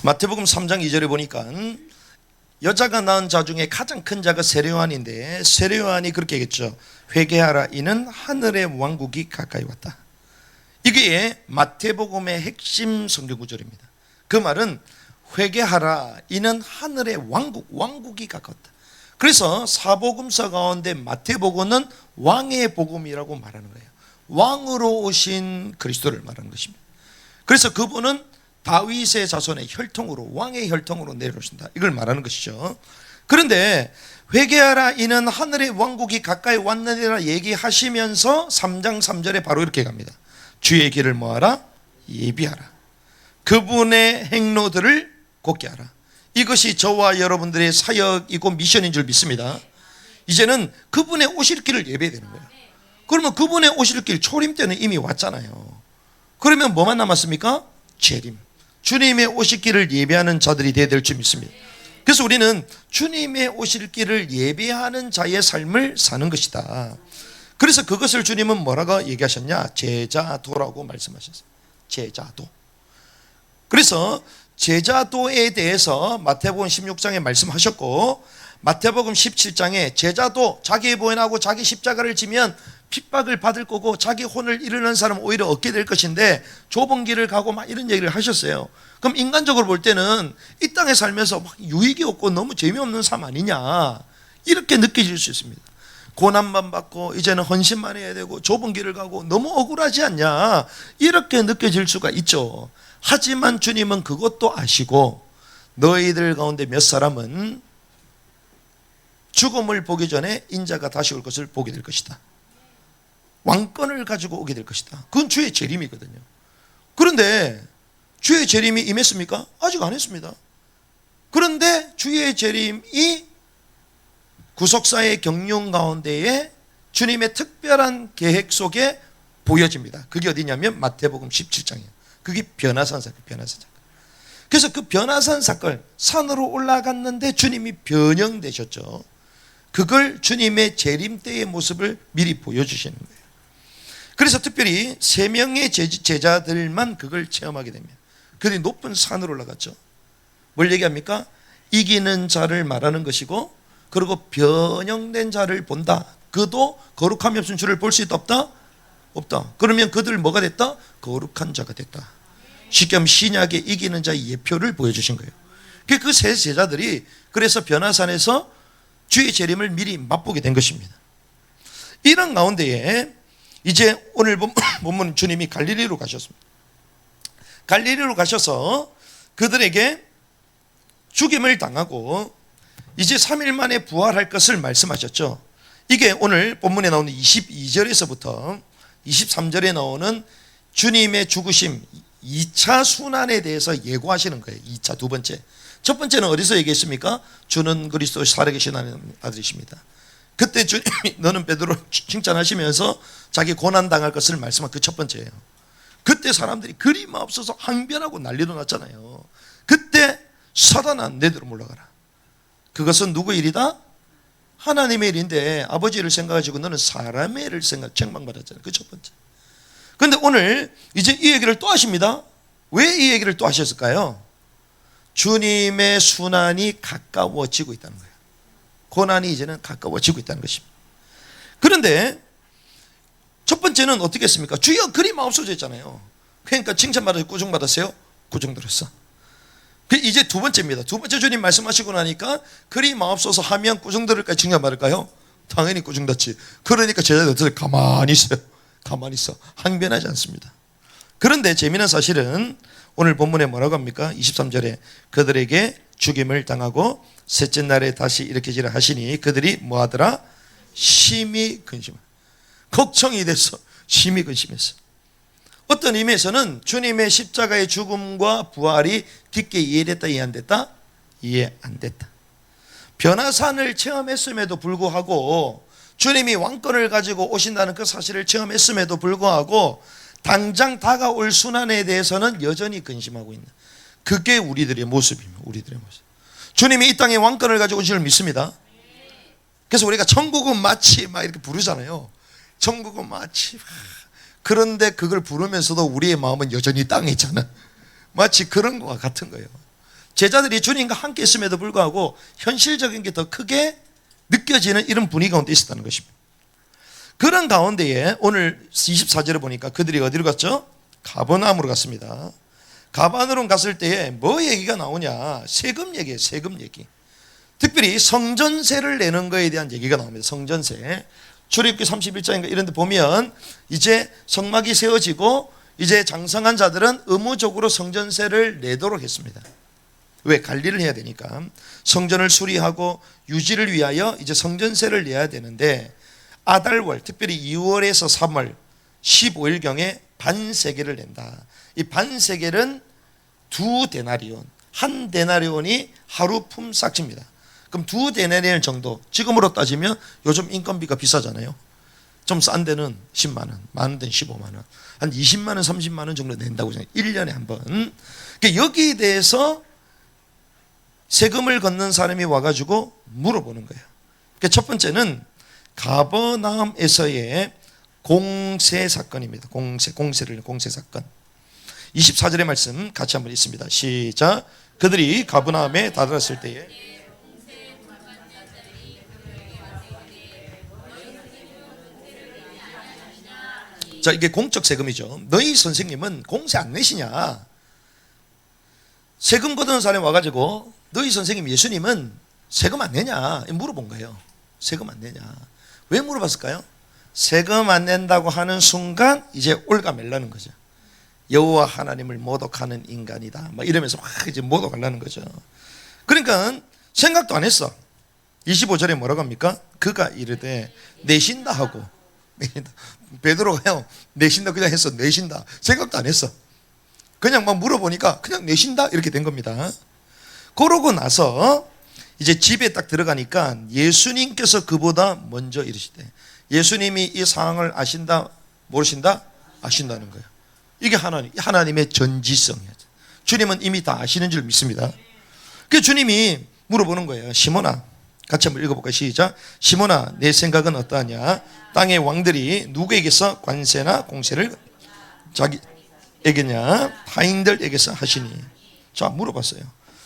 마태복음 3장 2절에 보니까 여자가 낳은 자 중에 가장 큰 자가 세례요한인데, 세례요한이 그렇게 얘기했죠. 회개하라, 이는 하늘의 왕국이 가까이 왔다. 이게 마태복음의 핵심 성경 구절입니다. 그 말은 회개하라, 이는 하늘의 왕국이 가까웠다. 그래서 사복음서 가운데 마태복음은 왕의 복음이라고 말하는 거예요. 왕으로 오신 그리스도를 말하는 것입니다. 그래서 그분은 다윗의 자손의 혈통으로, 왕의 혈통으로 내려오신다, 이걸 말하는 것이죠. 그런데 회개하라, 이는 하늘의 왕국이 가까이 왔느니라 얘기하시면서 3장 3절에 바로 이렇게 갑니다. 주의 길을 뭐하라? 예비하라. 그분의 행로들을 곧게 하라. 이것이 저와 여러분들의 사역이고 미션인 줄 믿습니다. 이제는 그분의 오실 길을 예배해야 되는 거예요. 그러면 그분의 오실 길, 초림 때는 이미 왔잖아요. 그러면 뭐만 남았습니까? 재림. 주님의 오실 길을 예배하는 자들이 되어야 될 줄 믿습니다. 그래서 우리는 주님의 오실 길을 예배하는 자의 삶을 사는 것이다. 그래서 그것을 주님은 뭐라고 얘기하셨냐? 제자도라고 말씀하셨어요. 제자도. 그래서 제자도에 대해서 마태복음 16장에 말씀하셨고, 마태복음 17장에 제자도 자기 보현하고 자기 십자가를 지면 핍박을 받을 거고 자기 혼을 잃는 사람은 오히려 얻게 될 것인데 좁은 길을 가고 막 이런 얘기를 하셨어요. 그럼 인간적으로 볼 때는 이 땅에 살면서 막 유익이 없고 너무 재미없는 삶 아니냐, 이렇게 느껴질 수 있습니다. 고난만 받고 이제는 헌신만 해야 되고 좁은 길을 가고 너무 억울하지 않냐, 이렇게 느껴질 수가 있죠. 하지만 주님은 그것도 아시고 너희들 가운데 몇 사람은 죽음을 보기 전에 인자가 다시 올 것을 보게 될 것이다. 왕권을 가지고 오게 될 것이다. 그건 주의 재림이거든요. 그런데 주의 재림이 임했습니까? 아직 안 했습니다. 그런데 주의 재림이 구속사의 경륜 가운데에 주님의 특별한 계획 속에 보여집니다. 그게 어디냐면 마태복음 17장이에요. 그게 변화산 사건, 변화산 사건. 그래서 그 변화산 사건, 산으로 올라갔는데 주님이 변형되셨죠. 그걸 주님의 재림 때의 모습을 미리 보여주시는 거예요. 그래서 특별히 3명의 제자들만 그걸 체험하게 됩니다. 그들이 높은 산으로 올라갔죠. 뭘 얘기합니까? 이기는 자를 말하는 것이고, 그리고 변형된 자를 본다. 그도 거룩함이 없은 주를 볼 수 있다, 없다? 없다. 그러면 그들 뭐가 됐다? 거룩한 자가 됐다. 쉽게 하면 신약의 이기는 자의 예표를 보여주신 거예요. 그 세 제자들이 그래서 변화산에서 주의 재림을 미리 맛보게 된 것입니다. 이런 가운데에 이제 오늘 본문 주님이 갈릴리로 가셨습니다. 갈릴리로 가셔서 그들에게 죽임을 당하고 이제 3일 만에 부활할 것을 말씀하셨죠. 이게 오늘 본문에 나오는 22절에서부터 23절에 나오는 주님의 죽으심 2차 순환에 대해서 예고하시는 거예요. 2차, 두 번째. 첫 번째는 어디서 얘기했습니까? 주는 그리스도 살아계신 아들이십니다. 그때 주님이 너는 베드로 칭찬하시면서 자기 고난당할 것을 말씀한 그 첫 번째예요. 그때 사람들이 그림 없어서 항변하고 난리도 났잖아요. 그때 사단아 내대로 물러가라. 그것은 누구 일이다? 하나님의 일인데 아버지를 생각하시고 너는 사람의 일을 책망받았잖아요. 그 첫 번째. 그런데 오늘 이제 이 얘기를 또 하십니다. 왜 이 얘기를 또 하셨을까요? 주님의 순환이 가까워지고 있다는 거예요. 고난이 이제는 가까워지고 있다는 것입니다. 그런데 첫 번째는 어떻게 했습니까? 주여 그리 마옵소서였잖아요. 그러니까 칭찬받아서 꾸중받았어요? 꾸중들었어. 이제 두 번째입니다. 두 번째 주님 말씀하시고 나니까 그리 마옵소서 하면 꾸중들을까요? 칭찬받을까요? 당연히 꾸중받지. 그러니까 제자들 가만히 있어요. 가만히 있어. 항변하지 않습니다. 그런데 재미난 사실은 오늘 본문에 뭐라고 합니까? 23절에 그들에게 죽임을 당하고 셋째 날에 다시 일으키시라 하시니 그들이 뭐하더라? 심히 근심, 걱정이 돼서 심히 근심했어. 어떤 의미에서는 주님의 십자가의 죽음과 부활이 깊게 이해됐다, 이해 안 됐다? 이해 안 됐다. 변화산을 체험했음에도 불구하고, 주님이 왕권을 가지고 오신다는 그 사실을 체험했음에도 불구하고 당장 다가올 순환에 대해서는 여전히 근심하고 있는, 그게 우리들의 모습입니다. 우리들의 모습. 주님이 이 땅에 왕권을 가지고 오신 줄 믿습니다. 그래서 우리가 천국은 마치 막 이렇게 부르잖아요. 천국은 마치. 그런데 그걸 부르면서도 우리의 마음은 여전히 땅에 있잖아. 마치 그런 것과 같은 거예요. 제자들이 주님과 함께 있음에도 불구하고 현실적인 게 더 크게 느껴지는 이런 분위기 가운데 있었다는 것입니다. 그런 가운데에 오늘 24절에 보니까 그들이 어디로 갔죠? 가버나움으로 갔습니다. 가버나움 갔을 때에 뭐 얘기가 나오냐? 세금 얘기예요. 세금 얘기. 특별히 성전세를 내는 것에 대한 얘기가 나옵니다. 성전세. 출애굽기 31장인가 이런 데 보면 이제 성막이 세워지고 이제 장성한 자들은 의무적으로 성전세를 내도록 했습니다. 왜? 관리를 해야 되니까. 성전을 수리하고 유지를 위하여 이제 성전세를 내야 되는데 아달월, 특별히 2월에서 3월 15일경에 반세겔을 낸다. 이 반세겔은 2데나리온, 1데나리온이 하루 품삯입니다. 그럼 2데나리온 정도, 지금으로 따지면 요즘 인건비가 비싸잖아요. 좀 싼 데는 10만 원, 많은 데는 15만 원, 한 20만 원, 30만 원 정도 낸다고 생각해요. 1년에 한 번. 그러니까 여기에 대해서 세금을 걷는 사람이 와가지고 물어보는 거예요. 그러니까 첫 번째는 가버나움에서의 공세 사건입니다. 공세 사건. 24절의 말씀 같이 한번 읽습니다. 시작. 그들이 가버나움에 다다랐을 때에 자, 이게 공적 세금이죠. 너희 선생님은 공세 안 내시냐? 세금 걷는 사람이 와가지고 너희 선생님 예수님은 세금 안 내냐? 물어본 거예요. 세금 안 내냐? 왜 물어봤을까요? 세금 안 낸다고 하는 순간 이제 올가매려는 거죠. 여호와 하나님을 모독하는 인간이다. 막 이러면서 확 이제 모독하려는 거죠. 그러니까 생각도 안 했어. 25절에 뭐라고 합니까? 그가 이르되 내신다 하고 내신다. 베드로가요 내신다 그냥 했어. 내신다. 생각도 안 했어. 그냥 막 물어보니까 그냥 내신다 이렇게 된 겁니다. 그러고 나서 이제 집에 딱 들어가니까 예수님께서 그보다 먼저 이르시되 예수님이 이 상황을 아신다 모르신다? 아신다는 거예요. 이게 하나님의 전지성이에요. 주님은 이미 다 아시는 줄 믿습니다. 그 주님이 물어보는 거예요. 시몬아, 같이 한번 읽어볼까요? 시작. 시몬아, 내 생각은 어떠하냐? 땅의 왕들이 누구에게서 관세나 공세를 자기에게냐 타인들에게서 하시니. 자, 물어봤어요.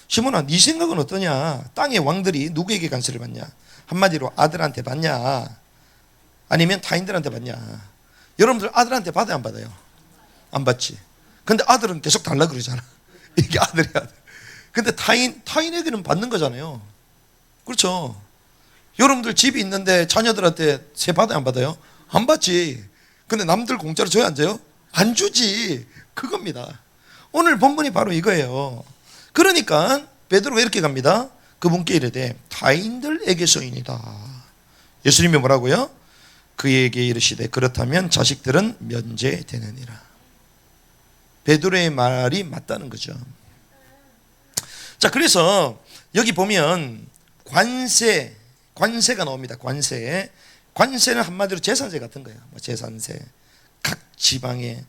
시몬아, 네 생각은 어떠냐? 땅의 왕들이 누구에게 관세를 받냐? 한마디로 아들한테 받냐? 아니면 타인들한테 받냐? 여러분들 아들한테 받아요, 안 받아요? 안 받지. 근데 아들은 계속 달라 그러잖아. 이게 아들이야, 아들. 근데 타인에게는 받는 거잖아요. 그렇죠? 여러분들 집이 있는데 자녀들한테 세 받아요, 안 받아요? 안 받지. 근데 남들 공짜로 줘야 안 줘요? 안 주지. 그겁니다. 오늘 본문이 바로 이거예요. 그러니까 베드로가 이렇게 갑니다. 그분께 이르되 타인들에게서이니다. 예수님이 뭐라고요? 그에게 이르시되 그렇다면 자식들은 면제되느니라. 베드로의 말이 맞다는 거죠. 자, 그래서 여기 보면 관세가 나옵니다. 관세는 한마디로 재산세 같은 거예요. 재산세. 각 지방에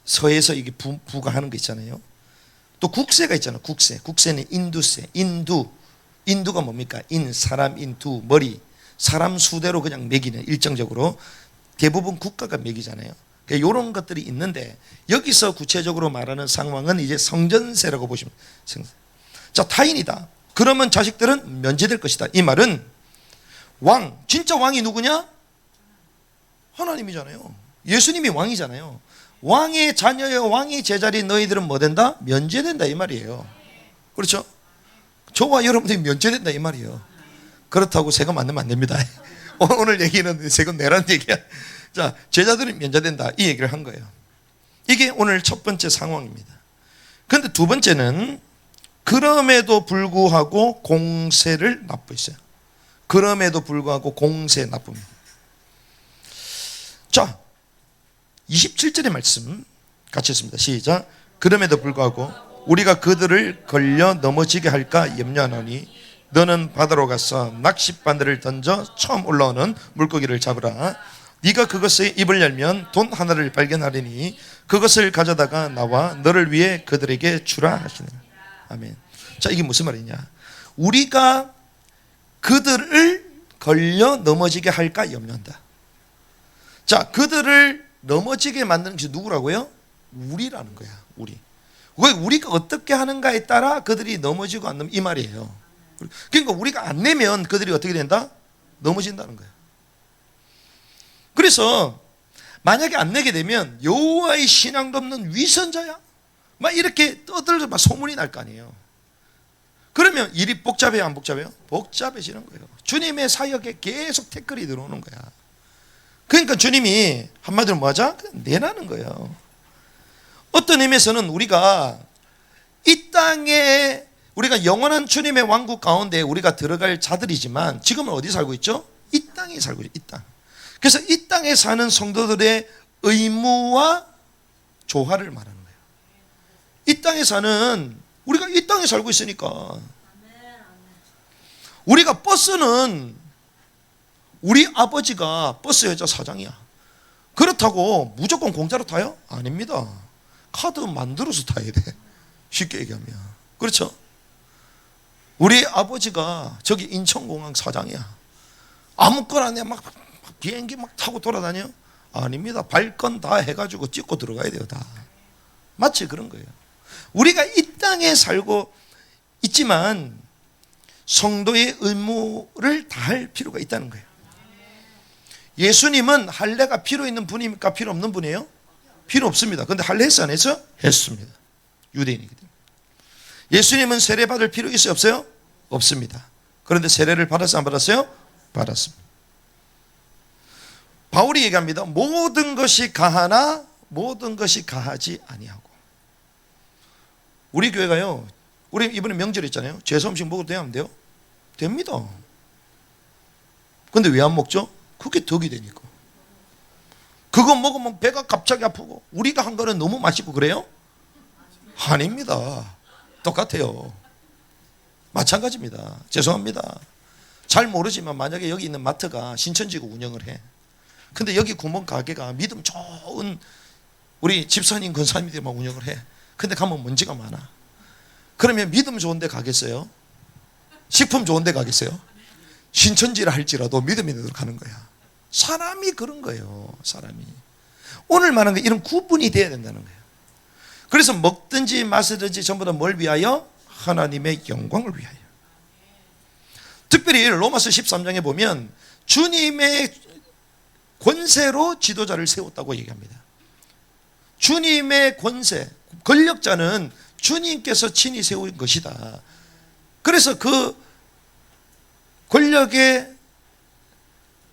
서에서 이게 부과하는 거 있잖아요. 또 국세가 있잖아요. 국세는 인두세. 인두가 뭡니까? 사람 인두 머리. 사람 수대로 그냥 매기는 일정적으로 대부분 국가가 매기잖아요. 그러니까 이런 것들이 있는데 여기서 구체적으로 말하는 상황은 이제 성전세라고 보시면 됩니다. 자, 타인이다. 그러면 자식들은 면제될 것이다. 이 말은 진짜 왕이 누구냐? 하나님이잖아요. 예수님이 왕이잖아요. 왕의 자녀여 왕의 제자리 너희들은 뭐 된다? 면제된다 이 말이에요. 그렇죠? 저와 여러분들이 면제된다 이 말이에요. 그렇다고 세금 안 내면 안 됩니다. 오늘 얘기는 세금 내라는 얘기야. 자, 제자들은 면제된다 이 얘기를 한 거예요. 이게 오늘 첫 번째 상황입니다. 그런데 두 번째는 그럼에도 불구하고 공세를 납부했어요. 그럼에도 불구하고 공세 납부입니다. 자, 27절의 말씀 같이 했습니다. 시작. 그럼에도 불구하고 우리가 그들을 걸려 넘어지게 할까 염려하노니 너는 바다로 가서 낚싯바늘을 던져 처음 올라오는 물고기를 잡으라. 네가 그것의 입을 열면 돈 하나를 발견하리니 그것을 가져다가 나와 너를 위해 그들에게 주라 하시니라. 아멘. 자, 이게 무슨 말이냐? 우리가 그들을 걸려 넘어지게 할까 염려한다. 자, 그들을 넘어지게 만드는 것이 누구라고요? 우리라는 거야. 왜 우리가 어떻게 하는가에 따라 그들이 넘어지고 안 넘어지고 이 말이에요. 그러니까 우리가 안 내면 그들이 어떻게 된다? 넘어진다는 거예요. 그래서 만약에 안 내게 되면 여호와의 신앙도 없는 위선자야 막 이렇게 떠들어서 막 소문이 날 거 아니에요. 그러면 일이 복잡해요, 안 복잡해요? 복잡해지는 거예요. 주님의 사역에 계속 태클이 들어오는 거야. 그러니까 주님이 한마디로 뭐 하자? 그냥 내라는 거예요. 어떤 의미에서는 우리가 이 땅에 우리가 영원한 주님의 왕국 가운데 우리가 들어갈 자들이지만 지금은 어디 살고 있죠? 이 땅에 살고 있죠. 이 땅. 그래서 이 땅에 사는 성도들의 의무와 조화를 말하는 거예요. 이 땅에 사는 우리가 이 땅에 살고 있으니까 우리가 버스는 우리 아버지가 버스 회사 사장이야. 그렇다고 무조건 공짜로 타요? 아닙니다. 카드 만들어서 타야 돼. 쉽게 얘기하면. 그렇죠? 우리 아버지가 저기 인천공항 사장이야. 아무거나 그냥 막 비행기 막 타고 돌아다녀? 아닙니다. 발권 다 해가지고 찍고 들어가야 돼요. 다. 마치 그런 거예요. 우리가 이 땅에 살고 있지만 성도의 의무를 다할 필요가 있다는 거예요. 예수님은 할례가 필요 있는 분입니까? 필요 없는 분이에요? 필요 없습니다. 그런데 할례 했어 안 했어? 했습니다. 유대인이기 때문에. 예수님은 세례 받을 필요 있어요? 없어요? 없습니다. 그런데 세례를 받았어요? 안 받았어요? 받았습니다. 바울이 얘기합니다. 모든 것이 가하나 모든 것이 가하지 아니하고. 우리 교회가요, 우리 이번에 명절 있잖아요. 제사 음식 먹어도 돼요? 안 돼요? 됩니다. 근데 왜 안 먹죠? 그게 덕이 되니까. 그거 먹으면 배가 갑자기 아프고 우리가 한 거는 너무 맛있고 그래요? 아닙니다. 똑같아요. 마찬가지입니다. 죄송합니다. 잘 모르지만 만약에 여기 있는 마트가 신천지가 운영을 해. 근데 여기 구멍 가게가 믿음 좋은 우리 집사님 권사님들만 운영을 해. 근데 가면 먼지가 많아. 그러면 믿음 좋은 데 가겠어요? 식품 좋은 데 가겠어요? 신천지라 할지라도 믿음 있는 데로 가는 거야. 사람이 그런 거예요. 사람이. 오늘 말하는 거 이런 구분이 돼야 된다는 거예요. 그래서 먹든지 마시든지 전부 다 뭘 위하여? 하나님의 영광을 위하여. 특별히 로마서 13장에 보면 주님의 권세로 지도자를 세웠다고 얘기합니다. 주님의 권세, 권력자는 주님께서 친히 세운 것이다. 그래서 그 권력의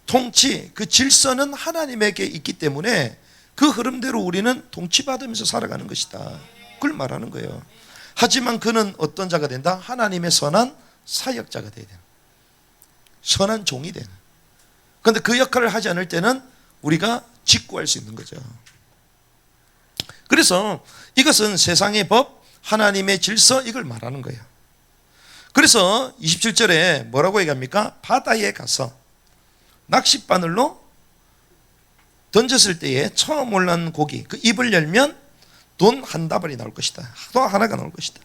통치, 그 질서는 하나님에게 있기 때문에 그 흐름대로 우리는 통치받으면서 살아가는 것이다. 그걸 말하는 거예요. 하지만 그는 어떤 자가 된다? 하나님의 선한 사역자가 돼야 된다. 선한 종이 되는. 그런데 그 역할을 하지 않을 때는 우리가 직구할 수 있는 거죠. 그래서 이것은 세상의 법, 하나님의 질서, 이걸 말하는 거예요. 그래서 27절에 뭐라고 얘기합니까? 바다에 가서 낚싯바늘로 던졌을 때에 처음 올라온 고기, 그 입을 열면 돈 한 다발이 나올 것이다. 또 하나가 나올 것이다.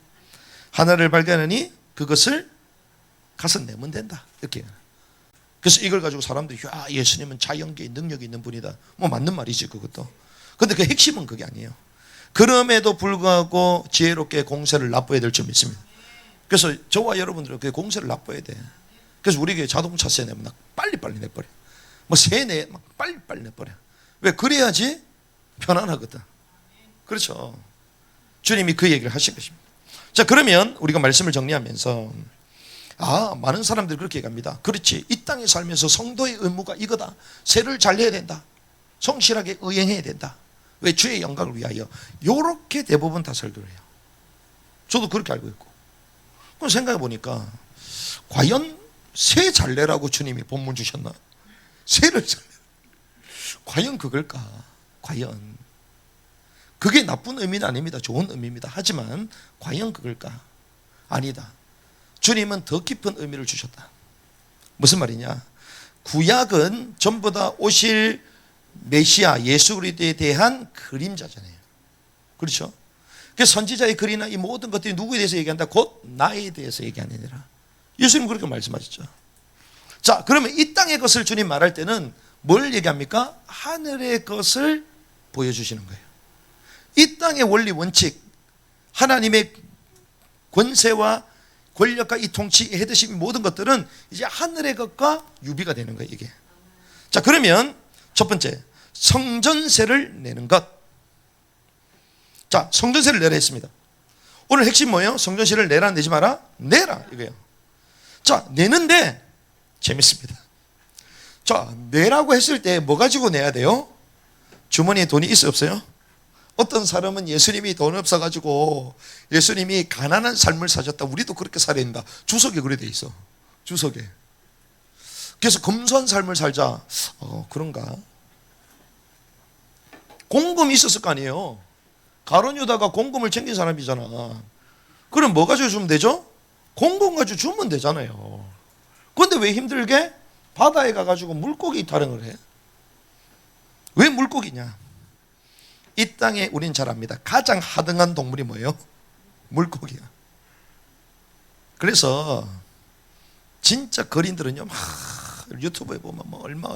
하나를 발견하니 그것을 가서 내면 된다. 이렇게. 그래서 이걸 가지고 사람들이 야, 예수님은 자연계의 능력이 있는 분이다. 뭐 맞는 말이지 그것도. 근데 그 핵심은 그게 아니에요. 그럼에도 불구하고 지혜롭게 공세를 납부해야 될 점이 있습니다. 그래서 저와 여러분들은 그 공세를 납부해야 돼. 그래서 우리 교회 자동차세 내면 빨리빨리 내버려. 뭐 세내 막 빨리빨리 내버려. 왜? 그래야지 편안하거든. 그렇죠. 주님이 그 얘기를 하신 것입니다. 자, 그러면 우리가 말씀을 정리하면서 많은 사람들이 그렇게 얘기합니다. 그렇지. 이 땅에 살면서 성도의 의무가 이거다. 세를 잘 내야 된다. 성실하게 의행해야 된다. 왜? 주의 영광을 위하여. 요렇게 대부분 다 설교를 해요. 저도 그렇게 알고 있고. 그럼 생각해 보니까 과연 세 잘 내라고 주님이 본문 주셨나? 세를 잘 내. 과연 그걸까? 과연. 그게 나쁜 의미는 아닙니다. 좋은 의미입니다. 하지만 과연 그걸까? 아니다. 주님은 더 깊은 의미를 주셨다. 무슨 말이냐? 구약은 전부 다 오실 메시아 예수 그리스도에 대한 그림자잖아요. 그렇죠? 그래서 선지자의 글이나 이 모든 것들이 누구에 대해서 얘기한다? 곧 나에 대해서 얘기하느니라. 예수님 그렇게 말씀하셨죠. 자, 그러면 이 땅의 것을 주님 말할 때는 뭘 얘기합니까? 하늘의 것을 보여주시는 거예요. 이 땅의 원리 원칙, 하나님의 권세와 권력과 이 통치, 해드심 모든 것들은 이제 하늘의 것과 유비가 되는 거예요, 이게. 자, 그러면 첫 번째, 성전세를 내는 것. 자, 성전세를 내라 했습니다. 오늘 핵심 뭐예요? 성전세를 내라, 내지 마라? 내라, 이거예요. 자, 내는데 재밌습니다. 자, 내라고 했을 때 뭐 가지고 내야 돼요? 주머니에 돈이 있어, 없어요? 어떤 사람은 예수님이 돈 없어가지고 예수님이 가난한 삶을 사셨다. 우리도 그렇게 살아야 된다. 주석에 그래 돼 있어. 주석에. 그래서 검소한 삶을 살자. 그런가? 공금이 있었을 거 아니에요. 가룟 유다가 공금을 챙긴 사람이잖아. 그럼 뭐 가지고 주면 되죠? 공금 가지고 주면 되잖아요. 그런데 왜 힘들게 바다에 가가지고 물고기 타령을 해? 왜 물고기냐? 이 땅에 우린 잘 압니다. 가장 하등한 동물이 뭐예요? 물고기야. 그래서 진짜 거린들은요, 막 유튜브에 보면 뭐 얼마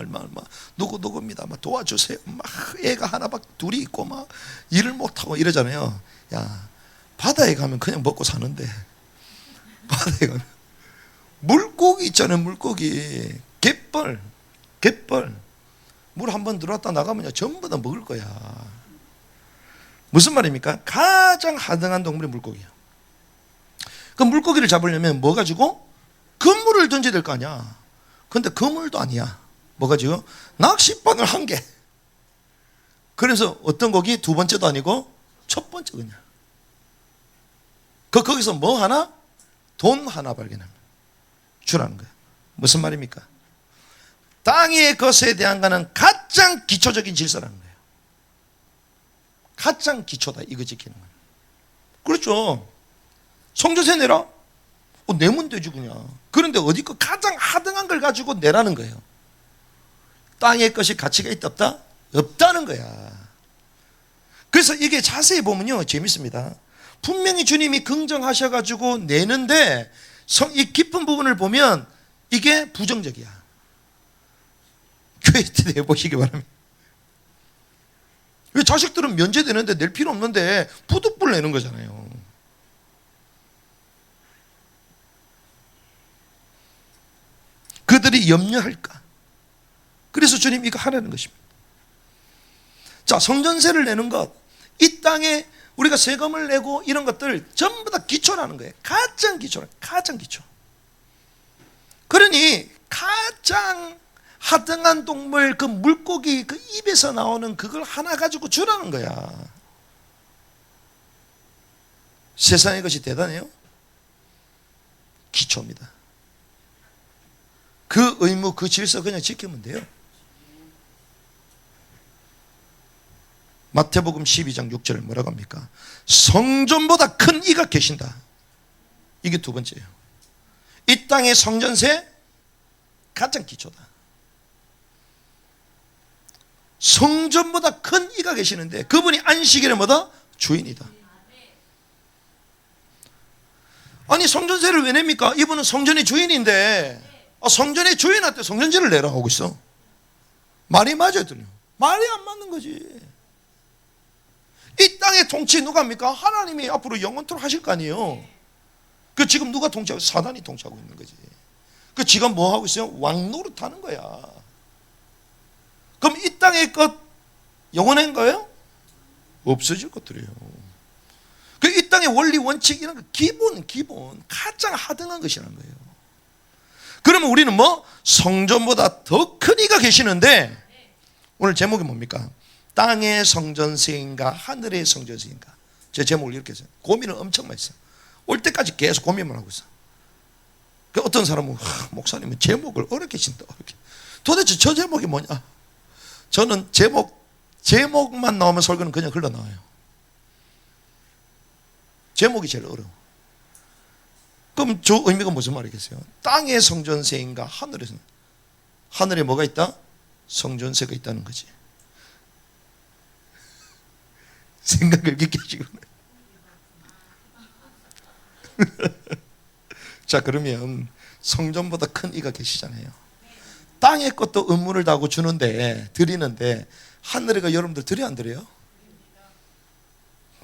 누구입니다. 막 도와주세요. 막 애가 하나밖에 둘이 있고 막 일을 못하고 이러잖아요. 야, 바다에 가면 그냥 먹고 사는데 바다에 가면 물고기 있잖아요. 물고기 갯벌 물 한 번 들어왔다 나가면 전부 다 먹을 거야. 무슨 말입니까? 가장 하등한 동물이 물고기야. 그 물고기를 잡으려면 뭐 가지고? 그물을 던져야 될 거 아니야. 근데 그물도 아니야. 뭐 가지고? 낚싯바늘 한 개. 그래서 어떤 고기? 두 번째도 아니고 첫 번째 그냥. 거기서 뭐 하나? 돈 하나 발견합니다. 주라는 거야. 무슨 말입니까? 땅의 것에 대한 거는 가장 기초적인 질서라는 거예요. 가장 기초다. 이거 지키는 거예요. 그렇죠. 성전세 내라. 내면 되지 그냥. 그런데 어디 거 가장 하등한 걸 가지고 내라는 거예요. 땅의 것이 가치가 있다 없다? 없다는 거야. 그래서 이게 자세히 보면요 재밌습니다. 분명히 주님이 긍정하셔가지고 내는데 이 깊은 부분을 보면 이게 부정적이야. 교회 때 내보시기 바랍니다. 왜 자식들은 면제되는데 낼 필요 없는데 부득불 내는 거잖아요. 그들이 염려할까? 그래서 주님 이거 하라는 것입니다. 자, 성전세를 내는 것, 이 땅에 우리가 세금을 내고 이런 것들 전부 다 기초라는 거예요. 가장 기초. 그러니 가장 하등한 동물, 그 물고기 그 입에서 나오는 그걸 하나 가지고 주라는 거야. 세상의 것이 대단해요? 기초입니다. 그 의무, 그 질서 그냥 지키면 돼요. 마태복음 12장 6절에 뭐라고 합니까? 성전보다 큰 이가 계신다. 이게 두 번째예요. 이 땅의 성전세 가장 기초다. 성전보다 큰 이가 계시는데 그분이 안식일에 뭐다? 주인이다. 아니 성전세를 왜 냅니까? 이분은 성전의 주인인데 성전의 주인한테 성전세를 내라 하고 있어. 말이 맞아요? 말이 안 맞는 거지. 이 땅의 통치 누가 합니까? 하나님이 앞으로 영원토록 하실 거 아니에요. 그 지금 누가 통치하고? 사단이 통치하고 있는 거지. 그 지가 뭐 하고 있어요? 왕노릇 하는 거야. 그럼 이 땅의 것 영원한 거예요? 없어질 것들이에요. 그 이 땅의 원리 원칙 이런 거 기본 가장 하등한 것이라는 거예요. 그러면 우리는 뭐 성전보다 더 큰 이가 계시는데 오늘 제목이 뭡니까? 땅의 성전세인가 하늘의 성전세인가? 제 제목을 이렇게 했어요. 고민을 엄청 많이 했어요. 올 때까지 계속 고민만 하고 있어. 그 어떤 사람은 목사님은 제목을 어렵게 진다. 어렵게. 도대체 저 제목이 뭐냐? 저는 제목만 나오면 설교는 그냥 흘러나와요. 제목이 제일 어려워. 그럼 저 의미가 무슨 말이겠어요? 땅의 성전세인가 하늘의 성전세. 하늘에 뭐가 있다? 성전세가 있다는 거지. 생각을 깊게 하시고. 자, 그러면 성전보다 큰 이가 계시잖아요. 땅의 것도 의무를 다하고 주는데 드리는데 하늘에가 여러분들 드려 안 드려요?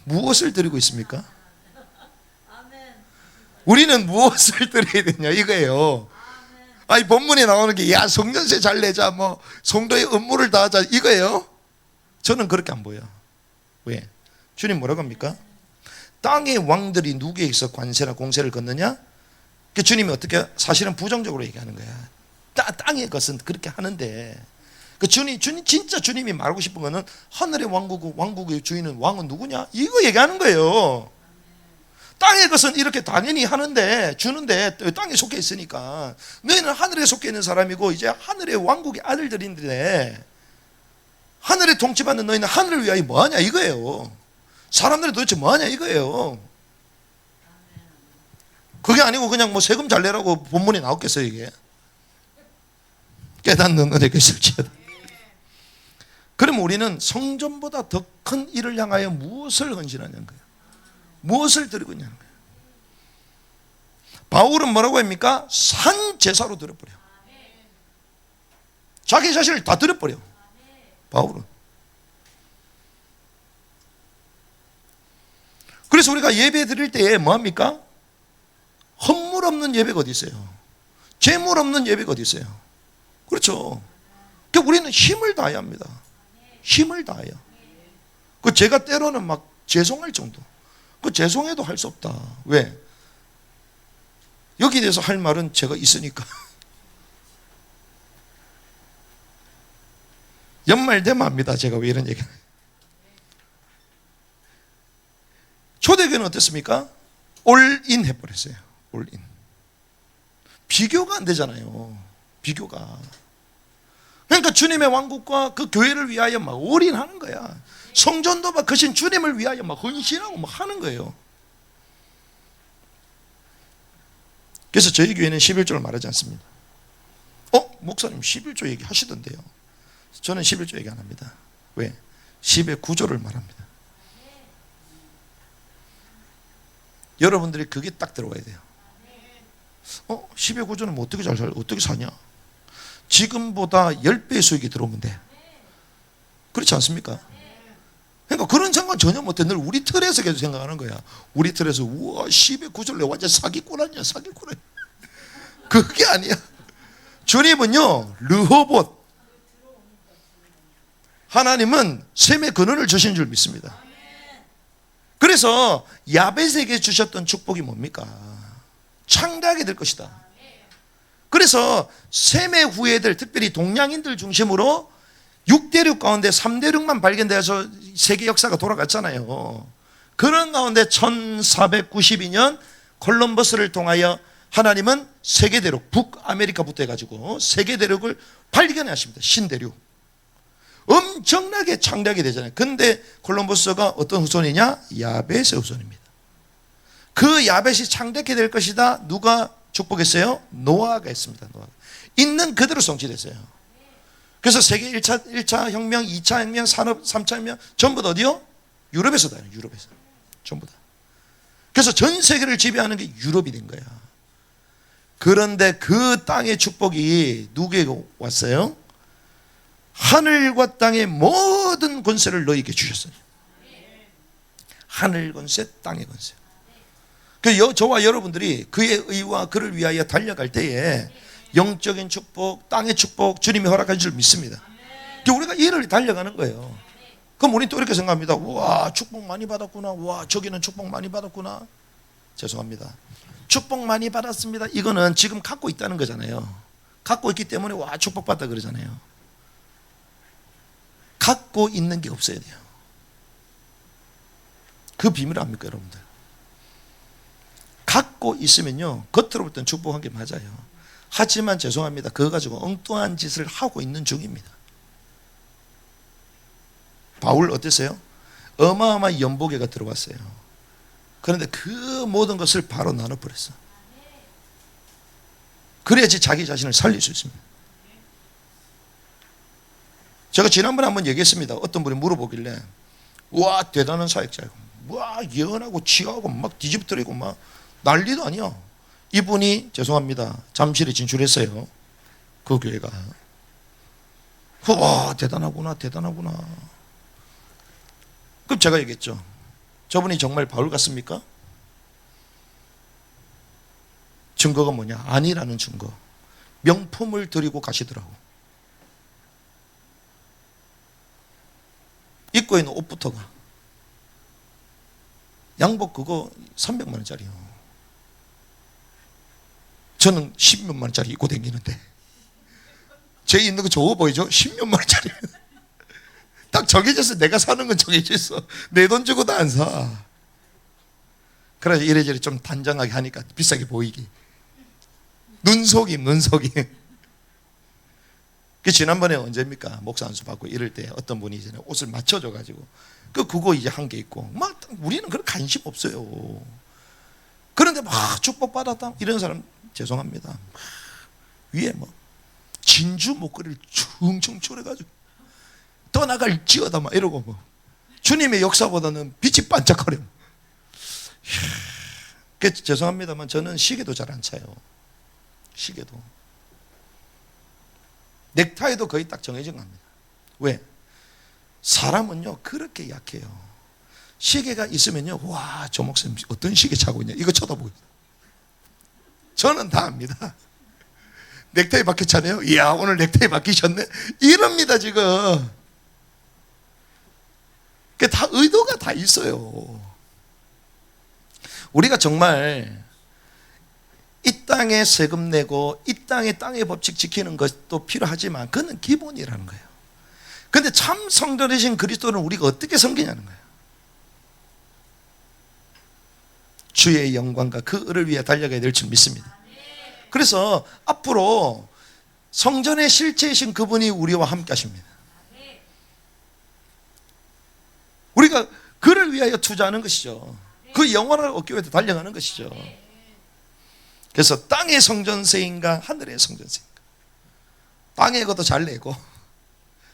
무엇을 드리고 있습니까? 우리는 무엇을 드려야 되냐 이거예요. 아니 본문에 나오는 게 야 성전세 잘 내자 뭐 성도의 업무를 다하자 이거예요. 저는 그렇게 안 보여. 왜? 주님 뭐라고 합니까? 땅의 왕들이 누구에게서 관세나 공세를 걷느냐? 그 주님이 어떻게 사실은 부정적으로 얘기하는 거야. 땅의 것은 그렇게 하는데 그 주님 진짜 주님이 말하고 싶은 거는 하늘의 왕국의 주인은 왕은 누구냐? 이거 얘기하는 거예요. 땅의 것은 이렇게 당연히 하는데 주는데 땅에 속해 있으니까 너희는 하늘에 속해 있는 사람이고 이제 하늘의 왕국의 아들들인데 하늘에 통치받는 너희는 하늘을 위하여 뭐하냐 이거예요. 사람들이 도대체 뭐하냐 이거예요. 그게 아니고 그냥 뭐 세금 잘 내라고 본문에 나왔겠어요 이게. 깨닫는 은혜가 있을지어다. 그럼 우리는 성전보다 더 큰 일을 향하여 무엇을 헌신하냐는 거예요. 무엇을 드리고 있냐는 거예요. 바울은 뭐라고 합니까? 산 제사로 드려버려. 자기 자신을 다 드려버려. 바울은. 그래서 우리가 예배 드릴 때에 뭐합니까? 헌물 없는 예배가 어디 있어요? 재물 없는 예배가 어디 있어요? 그렇죠. 그러니까 우리는 힘을 다해야 합니다. 힘을 다해요. 그 제가 때로는 막 죄송할 정도. 그 죄송해도 할 수 없다. 왜? 여기에 대해서 할 말은 제가 있으니까. 연말 되면 합니다. 제가 왜 이런 얘기를. 초대교회는 어땠습니까? 올인 해버렸어요. 올인. 비교가 안 되잖아요. 비교가. 그러니까 주님의 왕국과 그 교회를 위하여 막 올인하는 거야. 성전도 막 크신 주님을 위하여 막 헌신하고 막 하는 거예요. 그래서 저희 교회는 11조를 말하지 않습니다. 목사님 11조 얘기 하시던데요. 저는 11조 얘기 안 합니다. 왜? 10의 9조를 말합니다. 여러분들이 그게 딱 들어와야 돼요. 10의 9조는 뭐 어떻게 사냐? 지금보다 10배의 수익이 들어오면 돼. 그렇지 않습니까? 그러니까 그런 생각 전혀 못해. 늘 우리 틀에서 계속 생각하는 거야. 우리 틀에서 우와 10의 9조를 내가 완전 사기꾼 아니야 사기꾼 아니야. 그게 아니야. 주님은요 르호봇 하나님은 샘의 근원을 주신 줄 믿습니다. 그래서 야벳에게 주셨던 축복이 뭡니까? 창대하게 될 것이다. 그래서 셈의 후예들 특별히 동양인들 중심으로 6대륙 가운데 3대륙만 발견되어서 세계 역사가 돌아갔잖아요. 그런 가운데 1492년 콜럼버스를 통하여 하나님은 세계대륙 북아메리카부터 해가지고 세계대륙을 발견하십니다. 신대륙. 엄청나게 창대하게 되잖아요. 근데 콜럼버스가 어떤 후손이냐? 야벳의 후손입니다. 그 야벳이 창대하게 될 것이다. 누가 축복했어요? 노아가 했습니다. 노아가. 있는 그대로 성취됐어요. 그래서 세계 1차 혁명, 2차 혁명, 산업, 3차 혁명 전부 다 어디요? 유럽에서 다요. 유럽에서. 전부 다. 그래서 전 세계를 지배하는 게 유럽이 된 거야. 그런데 그 땅의 축복이 누구에게 왔어요? 하늘과 땅의 모든 권세를 너희에게 주셨어요. 하늘 권세, 땅의 권세. 그 저와 여러분들이 그의 의와 그를 위하여 달려갈 때에 영적인 축복, 땅의 축복 주님이 허락한 줄 믿습니다. 우리가 이를 달려가는 거예요. 그럼 우리 또 이렇게 생각합니다. 와 축복 많이 받았구나. 와 저기는 축복 많이 받았구나. 죄송합니다. 축복 많이 받았습니다. 이거는 지금 갖고 있다는 거잖아요. 갖고 있기 때문에 와 축복받다 그러잖아요. 갖고 있는 게 없어야 돼요. 그 비밀을 압니까 여러분들? 갖고 있으면요 겉으로 볼 땐 축복한 게 맞아요. 하지만 죄송합니다. 그거 가지고 엉뚱한 짓을 하고 있는 중입니다. 바울 어땠어요? 어마어마한 연보개가 들어왔어요. 그런데 그 모든 것을 바로 나눠버렸어. 그래야지 자기 자신을 살릴 수 있습니다. 제가 지난번에 한번 얘기했습니다. 어떤 분이 물어보길래 와 대단한 사역자이고 와 예언하고 치하고 막 뒤집어뜨리고 막 난리도 아니야. 이분이 죄송합니다. 잠실에 진출했어요. 그 교회가. 와 대단하구나 대단하구나. 그럼 제가 얘기했죠. 저분이 정말 바울 같습니까? 증거가 뭐냐? 아니라는 증거. 명품을 들이고 가시더라고. 입고 있는 옷부터가. 양복 그거 300만 원짜리요. 저는 10몇만 원짜리 입고 다니는데 제 있는 거 좋아 보이죠? 10몇만 원짜리. 딱 정해져서 내가 사는 건 정해져. 내 돈 주고도 안 사. 그래서 이래저래 좀 단정하게 하니까 비싸게 보이기. 눈속임. 그 지난번에 언제입니까? 목사 안수 받고 이럴 때 어떤 분이 이제 옷을 맞춰줘가지고 그거 이제 한 게 있고 막 우리는 그런 관심 없어요. 그런데 막 축복 받았다 이런 사람 죄송합니다. 막 위에 뭐 진주 목걸이를 충충 쪼려가지고 떠나갈 지어다 막 이러고 뭐 주님의 역사보다는 빛이 반짝거려. 그 죄송합니다만 저는 시계도 잘 안 차요. 시계도. 넥타이도 거의 딱 정해진 겁니다. 왜? 사람은요 그렇게 약해요. 시계가 있으면요, 와, 저 목사님 어떤 시계 차고 있냐 이거 쳐다보고 있어요. 저는 다 압니다. 넥타이 바뀌었잖아요. 이야, 오늘 넥타이 바뀌셨네 이럽니다 지금. 그게 다 의도가 다 있어요. 우리가 정말 이 땅에 세금 내고 이 땅의 법칙 지키는 것도 필요하지만 그건 기본이라는 거예요. 그런데 참 성전이신 그리스도는 우리가 어떻게 섬기냐는 거예요. 주의 영광과 그 을을 위해 달려가야 될 줄 믿습니다. 그래서 앞으로 성전의 실체이신 그분이 우리와 함께 하십니다. 우리가 그를 위하여 투자하는 것이죠. 그 영원을 얻기 위해 달려가는 것이죠. 그래서 땅의 성전세인가 하늘의 성전세인가. 땅의 것도 잘 내고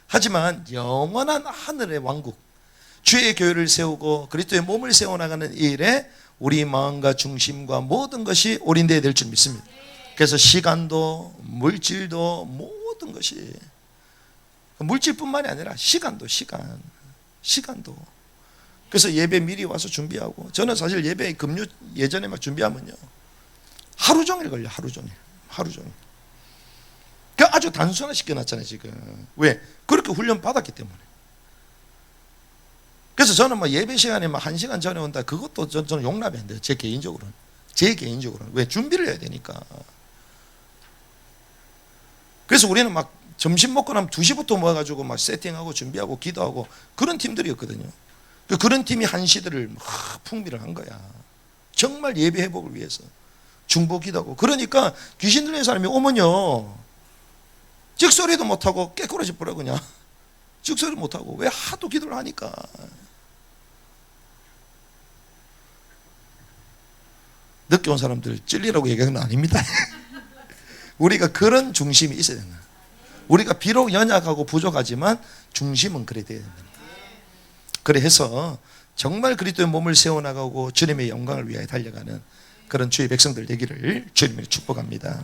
하지만 영원한 하늘의 왕국, 주의 교회를 세우고 그리스도의 몸을 세워나가는 일에 우리 마음과 중심과 모든 것이 올인되어야 될 줄 믿습니다. 그래서 시간도 물질도 모든 것이, 물질뿐만이 아니라 시간도. 그래서 예배 미리 와서 준비하고, 저는 사실 예배 금요 예전에 막 준비하면요 하루 종일 걸려. 하루 종일. 그 아주 단순화 시켜놨잖아요 지금. 왜? 그렇게 훈련 받았기 때문에. 그래서 저는 뭐 예배 시간에 막 1시간 전에 온다 그것도 저는 용납이 안 돼요. 제 개인적으로는. 왜? 준비를 해야 되니까. 그래서 우리는 막 점심 먹고 나면 2시부터 모여가지고 막 세팅하고 준비하고 기도하고 그런 팀들이었거든요. 그런 팀이 한 시대를 막 풍미를 한 거야. 정말 예배 회복을 위해서 중보 기도하고. 그러니까 귀신 들린 사람이 오면요 찍소리도 못하고 깨꾸러져 버려. 그냥 찍소리 못하고. 왜? 하도 기도를 하니까. 늦게 온 사람들 찔리라고 얘기하는 건 아닙니다. 우리가 그런 중심이 있어야 된다. 우리가 비록 연약하고 부족하지만 중심은 그래야 돼야 된다. 그래 해서 정말 그리스도의 몸을 세워나가고 주님의 영광을 위하여 달려가는 그런 주의 백성들 되기를 주님을 축복합니다.